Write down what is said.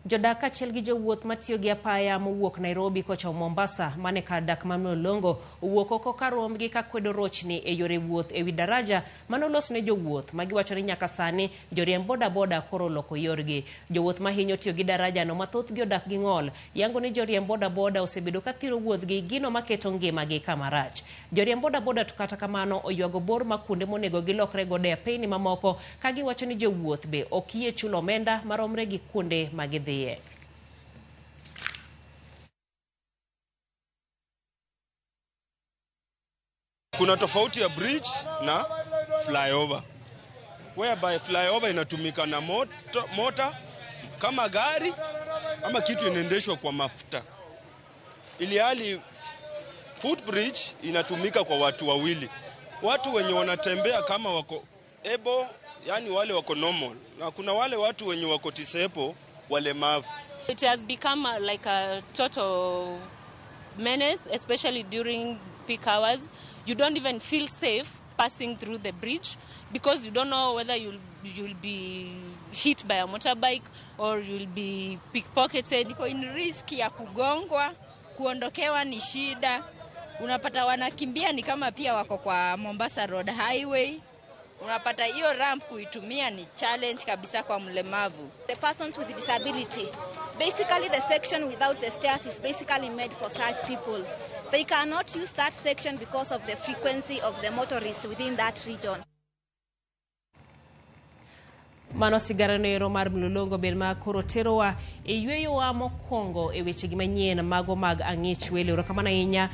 Jodak achiel gi jowuoth matiyo gi apaya mowuok Nairobi kocha Mombasa mane kar dak Mlolongo owuok oko ka romgi ka kwedo rochni e yore wuoth ewi daraja manolos ne jowuoth magiwacho ni nyaka sani joriemb boda koro loko yorgi. Jowuoth mahinyo tiyo gi daraja no mathoth gi odak gi ng'ol yango ni joriemb boda osebedo ka thiro wuodhgi gino maketo ngimagi kama rach. Joriemb boda to kata kamano oywago bor ma kuonde monego gilokre gode apeyni mamoko ka giwacho ni jowuoth be ok yie chulo omenda maromre gi kuonde magidhi. Kuna tofauti ya bridge na flyover. Whereby flyover inatumika na mota kama gari ama kitu inaendeshwa kwa mafuta. Ilihali footbridge inatumika kwa watu wawili. Watu wenye wanatembea kama wako able, yani wale wako normal. Na kuna wale watu wenye wako disabled, walemavu. It has become like a total menace, especially during peak hours. You don't even feel safe passing through the bridge because you don't know whether you'll be hit by a motorbike or you'll be pickpocketed. Niko in risk ya kugongwa, kuondokewa ni shida. Unapata wanakimbia ni kama pia wako kwa Mombasa Road Highway. Unapata hiyo ramp kuitumia ni challenge kabisa kwa mlemavu. The persons with disability. Basically the section without the stairs is basically made for such people. They cannot use that section because of the frequency of the motorists within that region. Mano sigaranero mar Mlolongo bel ma koro terowa e yweyo wa mokwongo e weche gi manyien mago mag ang'ich welo. Erokamano ahinya.